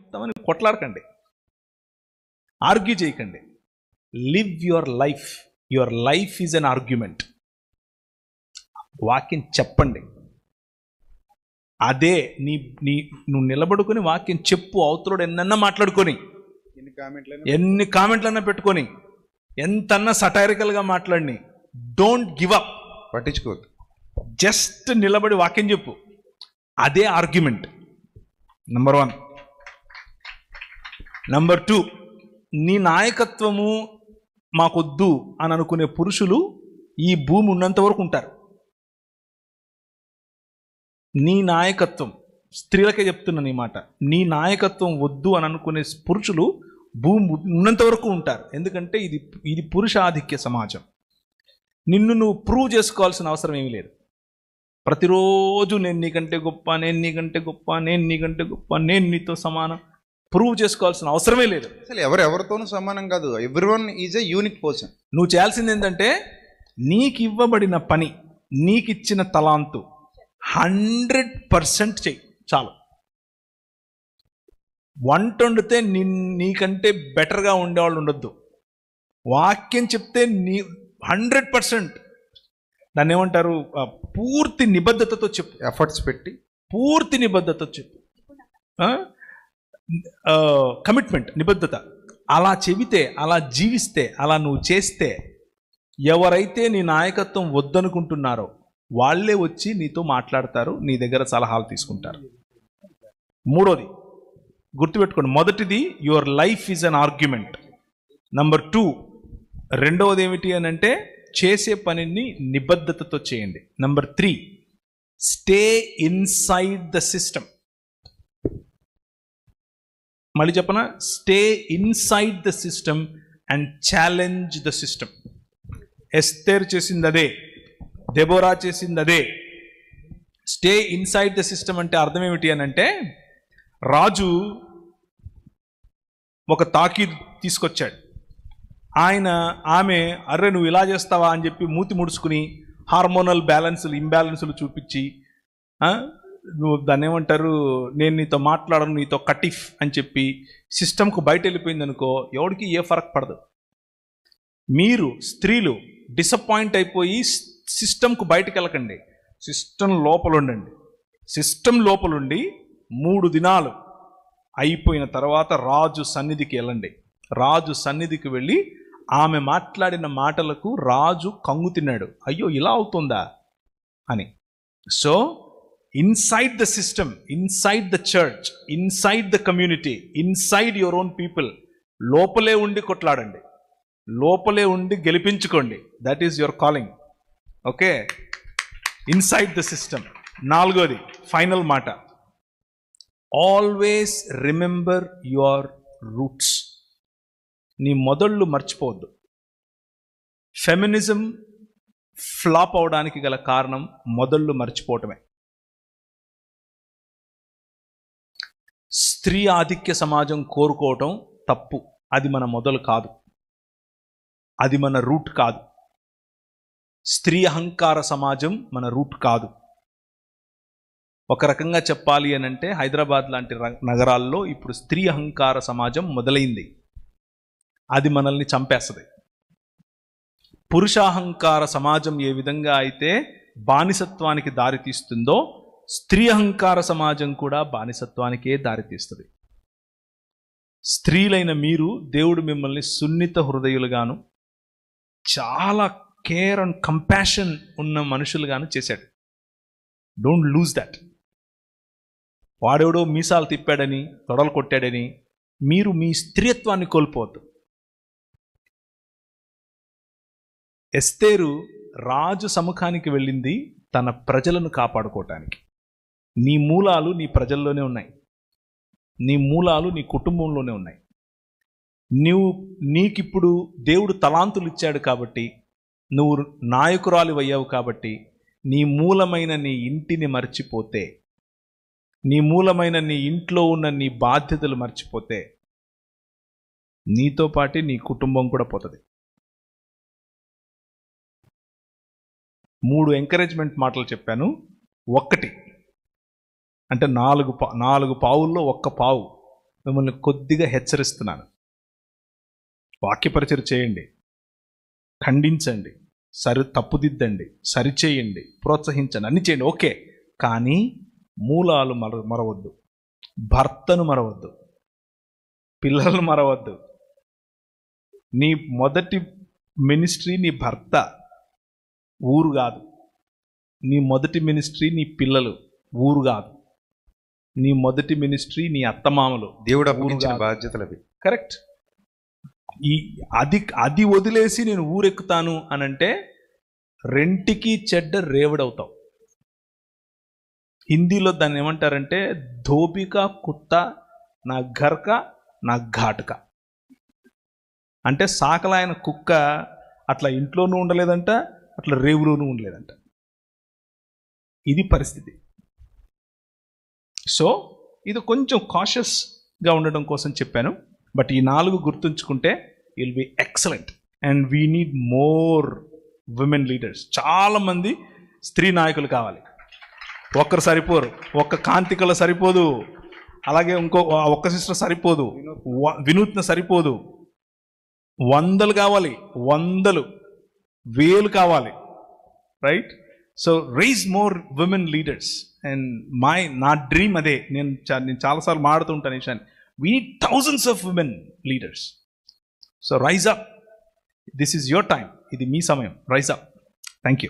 చెప్తామని కొట్లాడకండి, ఆర్గ్యూ చేయకండి. Live your life. Your life is an argument. వాక్యం చెప్పండి. అదే నువ్వు నిలబడుకొని వాక్యం చెప్పు. అవతలోడు ఎన్నన్నా మాట్లాడుకొని, ఎన్ని కామెంట్లన్నా పెట్టుకొని, ఎంతన్నా సటైరికల్గా మాట్లాడిని, డోంట్ గివ్ అప్. పట్టించుకోవద్దు. జస్ట్ నిలబడి వాక్యం చెప్పు. అదే ఆర్గ్యుమెంట్. నంబర్ 1. నంబర్ 2, నీ నాయకత్వము మాకొద్దు అని అనుకునే పురుషులు ఈ భూమి ఉన్నంత వరకు ఉంటారు. నీ నాయకత్వం, స్త్రీలకే చెప్తున్నాను ఈ మాట, నీ నాయకత్వం వద్దు అని అనుకునే పురుషులు భూమి ఉన్నంత వరకు ఉంటారు. ఎందుకంటే ఇది పురుష ఆధిక్య సమాజం. నిన్ను నువ్వు ప్రూవ్ చేసుకోవాల్సిన అవసరం ఏమీ లేదు. ప్రతిరోజు నేను నీకంటే గొప్ప, నేను నీకంటే గొప్ప, నేను నీకంటే గొప్ప, నేను నీతో సమానం ప్రూవ్ చేసుకోవాల్సిన అవసరమే లేదు. అసలు ఎవరితోనూ సమానం కాదు. Everyone is a unique person. నువ్వు చేయాల్సింది ఏంటంటే నీకు ఇవ్వబడిన పని, నీకు ఇచ్చిన తలాంతు 100% చెయ్యి చాలు. వంట వండితే నీకంటే బెటర్గా ఉండేవాళ్ళు ఉండొద్దు. వాక్యం చెప్తే 100%, దాన్ని ఏమంటారు, పూర్తి నిబద్ధతతో చెప్పు. ఎఫర్ట్స్ పెట్టి పూర్తి నిబద్ధతతో చెప్పు. కమిట్మెంట్, నిబద్ధత. అలా చెబితే, అలా జీవిస్తే, అలా నువ్వు చేస్తే ఎవరైతే నీ నాయకత్వం వద్దనుకుంటున్నారో వాళ్ళే వచ్చి నీతో మాట్లాడతారు, నీ దగ్గర సలహాలు తీసుకుంటారు. 3వది గుర్తుపెట్టుకోండి. మొదటిది your life is an argument. Number 2, రెండవది ఏమిటి అని అంటే చేసే పనిని నిబద్ధతతో చేయండి. Number 3, stay inside the system. మళ్ళీ చెప్పనా, stay inside the system and challenge the system. Esther చేసింది అదే, దెబోరా చేసింది అదే. స్టే ఇన్సైడ్ ద సిస్టమ్ అంటే అర్థం ఏమిటి అని అంటే, రాజు ఒక తాకీదు తీసుకొచ్చాడు. ఆమె అర్రే నువ్వు ఇలా చేస్తావా అని చెప్పి మూతి ముడుచుకుని హార్మోనల్ ఇంబ్యాలెన్సులు చూపించి, నువ్వు దాన్ని ఏమంటారు, నేను నీతో మాట్లాడను, నీతో కటిఫ్ అని చెప్పి సిస్టమ్కు బయట వెళ్ళిపోయింది అనుకో, ఎవరికి ఏ ఫరక్ పడదు. మీరు స్త్రీలు డిసప్పాయింట్ అయిపోయి సిస్టమ్కు బయటకు వెళ్ళకండి, సిస్టమ్ లోపల ఉండండి. సిస్టమ్ లోపలుండి 3 దినాలు అయిపోయిన తర్వాత రాజు సన్నిధికి వెళ్ళండి. రాజు సన్నిధికి వెళ్ళి ఆమె మాట్లాడిన మాటలకు రాజు కంగు తిన్నాడు, అయ్యో ఇలా అవుతుందా అని. So inside the system, inside the church, inside the community, inside your own people, లోపలే ఉండి కొట్లాడండి, లోపలే ఉండి గెలిపించుకోండి. That is your calling. Okay, inside the system. 4వది ఫైనల్ మాట, ఆల్వేస్ రిమెంబర్ యువర్ రూట్స్. నీ మొదళ్ళు మర్చిపోవద్దు. ఫెమినిజం ఫ్లాప్ అవడానికి గల కారణం మొదళ్ళు మర్చిపోవటమే. స్త్రీ ఆధిక్య సమాజం కోరుకోవటం తప్పు. అది మన మొదలు కాదు, అది మన రూట్ కాదు. స్త్రీ అహంకార సమాజం మన రూట్ కాదు. ఒక రకంగా చెప్పాలి అని అంటే హైదరాబాద్ లాంటి నగరాల్లో ఇప్పుడు స్త్రీ అహంకార సమాజం మొదలైంది. అది మనల్ని చంపేస్తుంది. పురుషాహంకార సమాజం ఏ విధంగా అయితే బానిసత్వానికి దారితీస్తుందో, స్త్రీ అహంకార సమాజం కూడా బానిసత్వానికే దారితీస్తుంది. స్త్రీలైన మీరు, దేవుడు మిమ్మల్ని సున్నిత హృదయులుగాను, చాలా కేర్ అండ్ కంపాషన్ ఉన్న మనుషులుగాను చేశాడు. Don't lose that. వాడెవడో మీసాలు తిప్పాడని, తొడలు కొట్టాడని మీరు మీ స్త్రీత్వాన్ని కోల్పోవద్దు. ఎస్తేరు రాజు సముఖానికి వెళ్ళింది తన ప్రజలను కాపాడుకోవటానికి. నీ మూలాలు నీ ప్రజల్లోనే ఉన్నాయి, నీ మూలాలు నీ కుటుంబంలోనే ఉన్నాయి. నీకిప్పుడు దేవుడు తలాంతులు ఇచ్చాడు కాబట్టి, నువ్వు నాయకురాలు అయ్యావు కాబట్టి, నీ మూలమైన నీ ఇంటిని మర్చిపోతే, నీ మూలమైన నీ ఇంట్లో ఉన్న నీ బాధ్యతలు మర్చిపోతే, నీతో పాటు నీ కుటుంబం కూడా పోతుంది. 3 ఎంకరేజ్మెంట్ మాటలు చెప్పాను. 1 అంటే 4 పావుల్లో 1 పావు మిమ్మల్ని కొద్దిగా హెచ్చరిస్తున్నాను. వాక్యపరిచయం చేయండి, ఖండించండి, తప్పుదిద్దండి, సరిచేయండి, ప్రోత్సహించండి, అన్ని చేయండి, ఓకే. కానీ మూలాలు మరవద్దు, భర్తను మరవద్దు, పిల్లలను మరవద్దు. నీ మొదటి మినిస్ట్రీ నీ భర్త, ఊరు కాదు. నీ మొదటి మినిస్ట్రీ నీ పిల్లలు, ఊరు కాదు. నీ మొదటి మినిస్ట్రీ నీ అత్తమామలు, దేవుడు అప్పగించిన బాధ్యతలు అవి. కరెక్ట్. అది వదిలేసి నేను ఊరెక్కుతాను అనంటే రెంటికి చెడ్డ రేవడవుతావు. హిందీలో దాన్ని ఏమంటారంటే ధోబికా కుత్తా నా ఘర్కా నా ఘాటుక. అంటే సాకలాయన కుక్క అట్లా ఇంట్లోనూ ఉండలేదంట, అట్లా రేవులోనూ ఉండలేదంట. ఇది పరిస్థితి. సో ఇది కొంచెం కాషియస్గా ఉండడం కోసం చెప్పాను. బట్ ఈ 4 గుర్తుంచుకుంటే will be excellent. And we need more women leaders. చాలామంది స్త్రీ నాయకులు కావాలి. ఒక్కరు సరిపోరు, ఒక్క కాంతికల సరిపోదు, అలాగే ఒక్క సిస్టర్ సరిపోదు, వినూత్న సరిపోదు, 100 కావాలి, 100 1000 కావాలి. Right? So rise more women leaders. And నా డ్రీమ్ అదే. నేను చాలాసార్లు మాడుతుంటాను ఈ విషయాన్ని. We need thousands of women leaders. So rise up. This is your time. ఇది మీ సమయం. Rise up. Thank you.